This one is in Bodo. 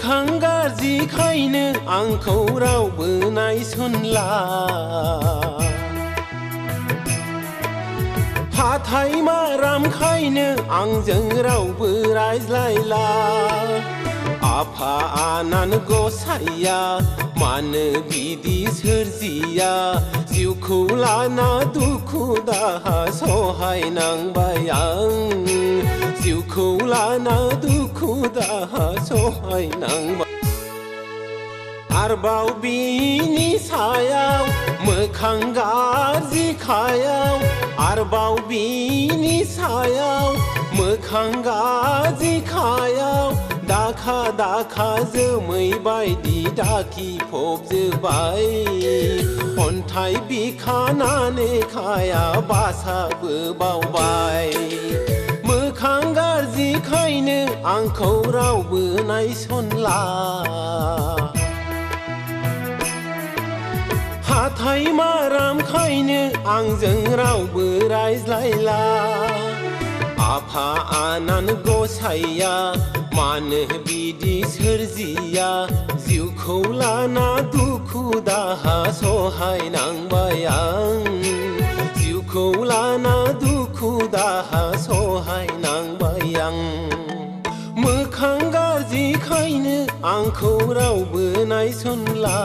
मोखां गाज्रिखायनो आंखौ रावबो नायसनला हाथाय मारामखायनो आंजों रावबो रायज्लायला आफा आनान गसाइया मानो बिदि सोरजिया जिउखौ लाना दुखु दाहा सहायनांबाय आं जिउखौ लाना दुखु दाहा सहायनांबाय आरबाव बिनि सायाव मोखां गाज्रिखायाव आरबाव बिनि सायाव मोखां गाज्रिखायाव दाखा दाखा जोमै बायदि दाखि फबजोबाय अन्थाइ बिखानानै खाया बासाबो बावबाय मोखां गाज्रिखायनो आंखौ रावबो नायसनला हाथाय मारामखायनो आंजों रावबो रायज्लायला आफा आनान गसाइया मानो बिदि सोरजिया जिउखौ लाना दुखु दाहा सहायनांबाय आं जिउखौ लाना दुखु दाहा सहायनांबाय आं मोखां गाज्रिखायनो आंखौ रावबो नायसनला